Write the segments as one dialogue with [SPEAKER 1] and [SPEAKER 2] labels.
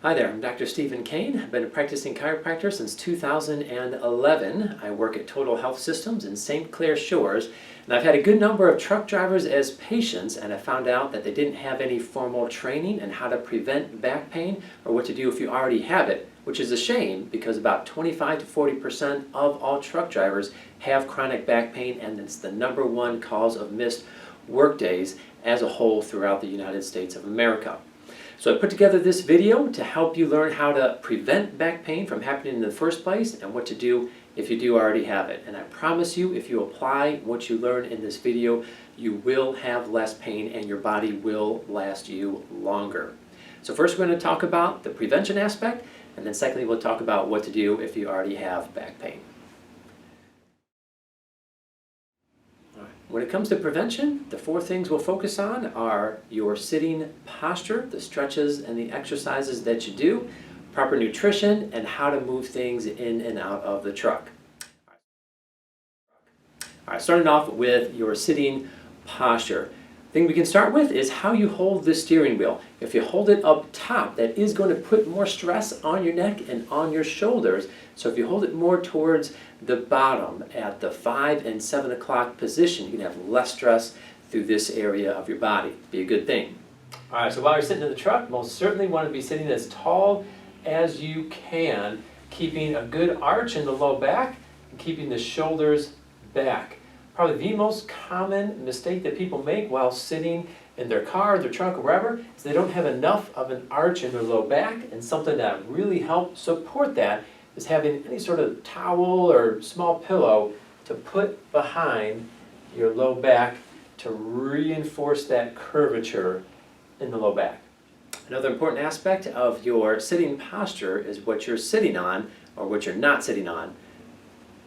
[SPEAKER 1] Hi there, I'm Dr. Stephen Cain. I've been a practicing chiropractor since 2011. I work at Total Health Systems in St. Clair Shores, and I've had a good number of truck drivers as patients, and I found out that they didn't have any formal training in how to prevent back pain or what to do if you already have it, which is a shame because about 25 to 40% of all truck drivers have chronic back pain, and it's the #1 cause of missed work days as a whole throughout the United States of America. So I put together this video to help you learn how to prevent back pain from happening in the first place and what to do if you do already have it. And I promise you, if you apply what you learn in this video, you will have less pain and your body will last you longer. So first we're going to talk about the prevention aspect, and then secondly we'll talk about what to do if you already have back pain. When it comes to prevention, the 4 things we'll focus on are your sitting posture, the stretches and the exercises that you do, proper nutrition, and how to move things in and out of the truck. All right, starting off with your sitting posture. The thing we can start with is how you hold the steering wheel. If you hold it up top, that is going to put more stress on your neck and on your shoulders. So if you hold it more towards the bottom at the 5 and 7 o'clock position, you can have less stress through this area of your body. Be a good thing. All right, so while you're sitting in the truck, most certainly want to be sitting as tall as you can, keeping a good arch in the low back and keeping the shoulders back. Probably the most common mistake that people make while sitting in their car, their truck, or wherever, is they don't have enough of an arch in their low back, and something that really helps support that is having any sort of towel or small pillow to put behind your low back to reinforce that curvature in the low back. Another important aspect of your sitting posture is what you're sitting on or what you're not sitting on.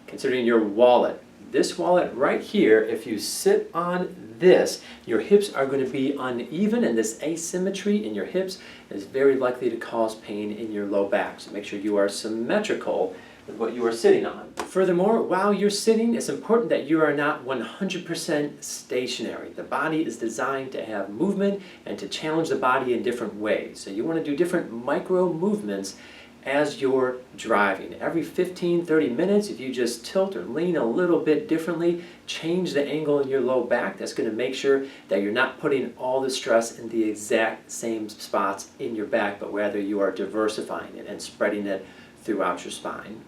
[SPEAKER 1] Considering your wallet. This wallet right here, if you sit on this, your hips are going to be uneven, and this asymmetry in your hips is very likely to cause pain in your low back. So make sure you are symmetrical with what you are sitting on. Furthermore, while you're sitting, it's important that you are not 100% stationary. The body is designed to have movement and to challenge the body in different ways. So you want to do different micro movements as you're driving. Every 15-30 minutes, if you just tilt or lean a little bit differently, change the angle in your low back, that's going to make sure that you're not putting all the stress in the exact same spots in your back, but rather you are diversifying it and spreading it throughout your spine.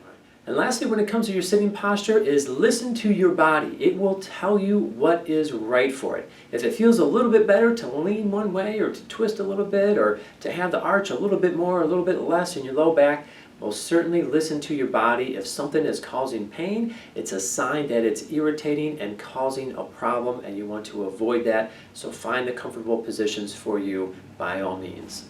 [SPEAKER 1] And lastly, when it comes to your sitting posture, is listen to your body. It will tell you what is right for it. If it feels a little bit better to lean one way or to twist a little bit or to have the arch a little bit more or a little bit less in your low back, well, certainly listen to your body. If something is causing pain, it's a sign that it's irritating and causing a problem, and you want to avoid that. So find the comfortable positions for you by all means.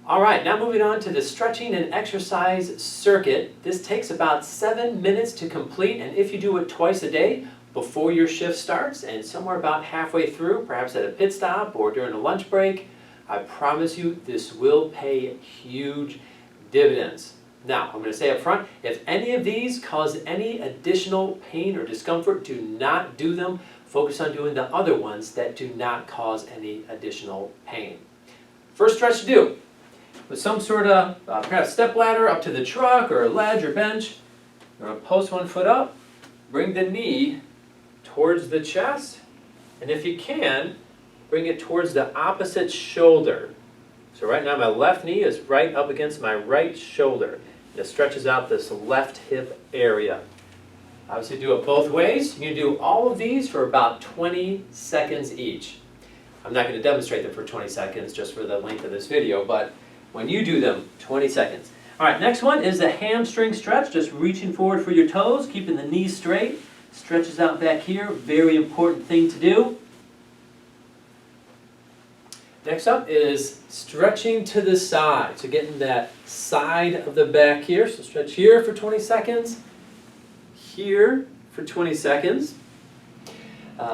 [SPEAKER 1] All right, now moving on to the stretching and exercise circuit. This takes about 7 minutes to complete, and if you do it twice a day before your shift starts and somewhere about halfway through, perhaps at a pit stop or during a lunch break, I promise you this will pay huge dividends. Now, I'm going to say up front, if any of these cause any additional pain or discomfort, do not do them. Focus on doing the other ones that do not cause any additional pain. First stretch to do. With some sort of perhaps step ladder up to the truck or a ledge or bench, you're going to post one foot up, bring the knee towards the chest, and if you can, bring it towards the opposite shoulder. So right now my left knee is right up against my right shoulder. And it stretches out this left hip area. Obviously do it both ways. You can do all of these for about 20 seconds each. I'm not going to demonstrate them for 20 seconds just for the length of this video, but when you do them, 20 seconds. All right, next one is the hamstring stretch, just reaching forward for your toes, keeping the knees straight. Stretches out back here, very important thing to do. Next up is stretching to the side, so getting that side of the back here. So stretch here for 20 seconds, here for 20 seconds.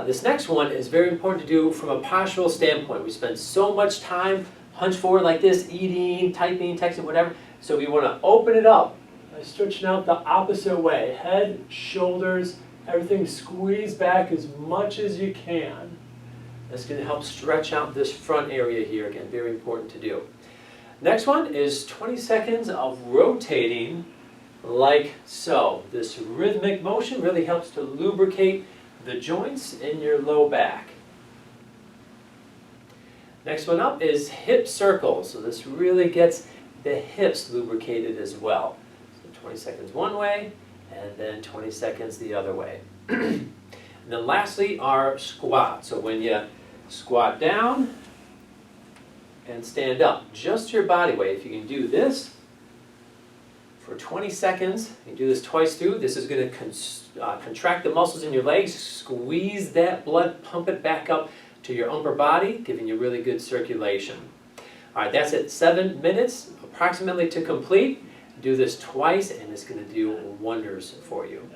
[SPEAKER 1] This next one is very important to do from a postural standpoint. We spend so much time hunched forward like this, eating, typing, texting, whatever. So we want to open it up by stretching out the opposite way. Head, shoulders, everything squeezed back as much as you can. That's going to help stretch out this front area here. Again, very important to do. Next one is 20 seconds of rotating like so. This rhythmic motion really helps to lubricate the joints in your low back. Next one up is hip circles. So this really gets the hips lubricated as well. So 20 seconds one way, and then 20 seconds the other way. And then lastly are squats. So when you squat down and stand up, just your body weight. If you can do this for 20 seconds, you can do this twice through. This is going to contract the muscles in your legs, squeeze that blood, pump it back up to your upper body, giving you really good circulation. All right, that's it. 7 minutes approximately to complete. Do this twice and it's going to do wonders for you.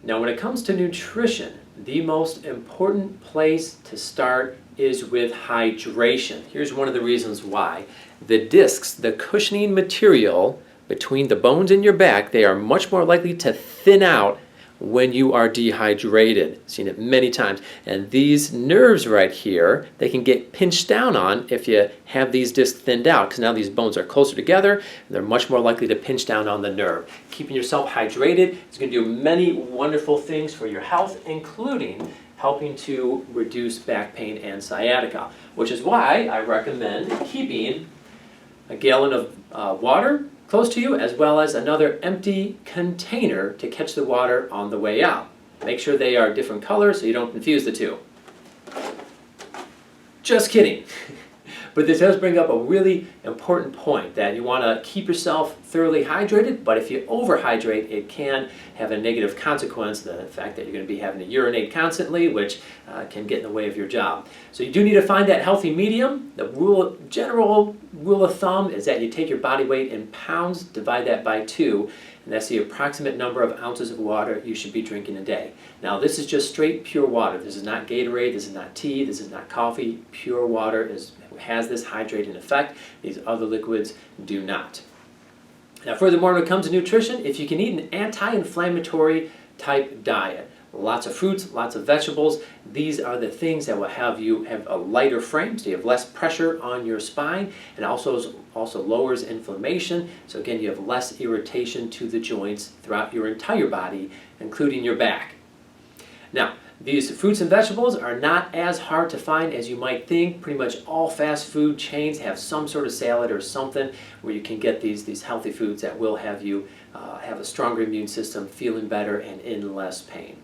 [SPEAKER 1] Now when it comes to nutrition, the most important place to start is with hydration. Here's one of the reasons why. The discs, the cushioning material between the bones in your back, they are much more likely to thin out when you are dehydrated. I've seen it many times. And these nerves right here, they can get pinched down on if you have these discs thinned out, because now these bones are closer together and they're much more likely to pinch down on the nerve. Keeping yourself hydrated is going to do many wonderful things for your health, including helping to reduce back pain and sciatica, which is why I recommend keeping a gallon of water close to you, as well as another empty container to catch the water on the way out. Make sure they are different colors so you don't confuse the two. Just kidding. But this does bring up a really important point, that you want to keep yourself thoroughly hydrated, but if you overhydrate, it can have a negative consequence, the fact that you're going to be having to urinate constantly, which can get in the way of your job. So you do need to find that healthy medium. The general rule of thumb is that you take your body weight in pounds, divide that by 2, and that's the approximate number of ounces of water you should be drinking a day. Now this is just straight pure water. This is not Gatorade, this is not tea, this is not coffee. Pure water has this hydrating effect. These other liquids do not. Now furthermore, when it comes to nutrition, if you can eat an anti-inflammatory type diet, lots of fruits, lots of vegetables, these are the things that will have you have a lighter frame, so you have less pressure on your spine, and also lowers inflammation. So again, you have less irritation to the joints throughout your entire body, including your back. Now, these fruits and vegetables are not as hard to find as you might think. Pretty much all fast food chains have some sort of salad or something where you can get these healthy foods that will have you have a stronger immune system, feeling better, and in less pain.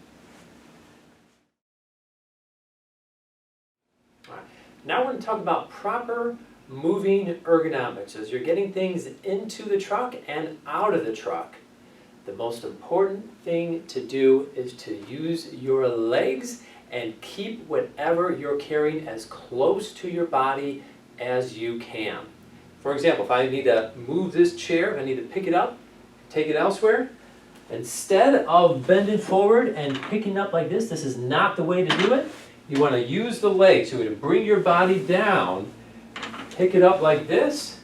[SPEAKER 1] All right. Now we're going to talk about proper moving ergonomics as you're getting things into the truck and out of the truck. The most important thing to do is to use your legs and keep whatever you're carrying as close to your body as you can. For example, if I need to move this chair, I need to pick it up, take it elsewhere, instead of bending forward and picking up like this is not the way to do it. You want to use the legs. So you're going to bring your body down, pick it up like this,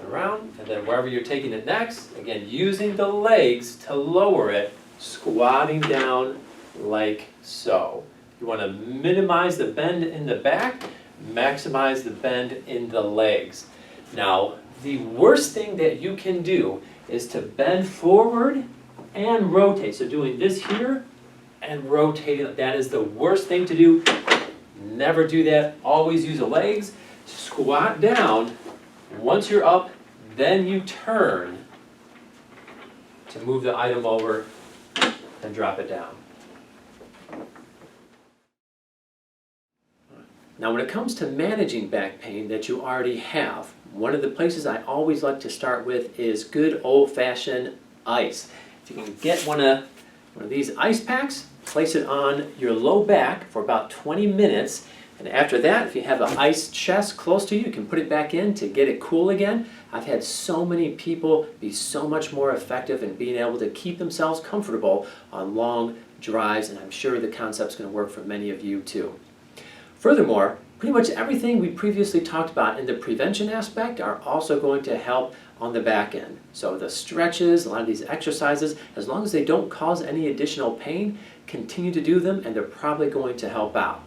[SPEAKER 1] around, and then wherever you're taking it next, again, using the legs to lower it, squatting down like so. You want to minimize the bend in the back, maximize the bend in the legs. Now, the worst thing that you can do is to bend forward and rotate. So doing this here and rotating, that is the worst thing to do. Never do that. Always use the legs. Squat down. Once you're up, then you turn to move the item over and drop it down. Now when it comes to managing back pain that you already have, one of the places I always like to start with is good old-fashioned ice. If you can get one of these ice packs, place it on your low back for about 20 minutes. And after that, if you have an ice chest close to you, you can put it back in to get it cool again. I've had so many people be so much more effective in being able to keep themselves comfortable on long drives, and I'm sure the concept's going to work for many of you too. Furthermore, Pretty much everything we previously talked about in the prevention aspect are also going to help on the back end. So the stretches, a lot of these exercises, as long as they don't cause any additional pain, continue to do them and they're probably going to help out.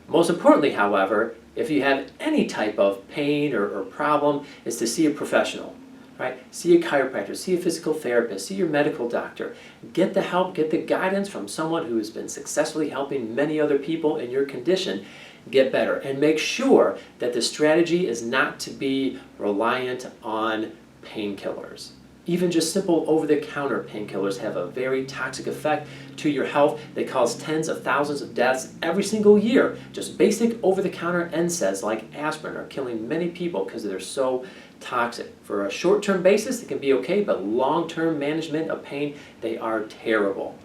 [SPEAKER 1] Most importantly, however, if you have any type of pain or problem, is to see a professional. Right? See a chiropractor, see a physical therapist, see your medical doctor. Get the help, get the guidance from someone who has been successfully helping many other people in your condition get better. And make sure that the strategy is not to be reliant on painkillers. Even just simple over-the-counter painkillers have a very toxic effect to your health. They cause tens of thousands of deaths every single year. Just basic over-the-counter NSAIDs like aspirin are killing many people because they're so toxic. For a short-term basis, it can be okay, but long-term management of pain, they are terrible.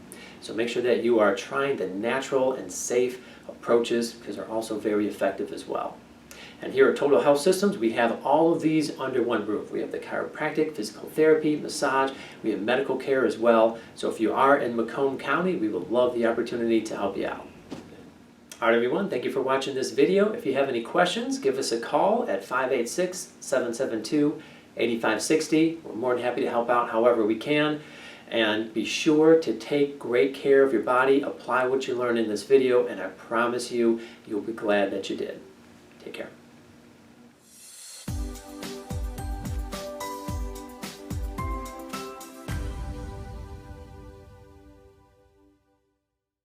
[SPEAKER 1] So make sure that you are trying the natural and safe approaches because they're also very effective as well. And here at Total Health Systems, we have all of these under one roof. We have the chiropractic, physical therapy, massage, we have medical care as well. So if you are in Macomb County, we would love the opportunity to help you out. All right, everyone, thank you for watching this video. If you have any questions, give us a call at 586-772-8560. We're more than happy to help out however we can. And be sure to take great care of your body, apply what you learned in this video, and I promise you, you'll be glad that you did. Take care.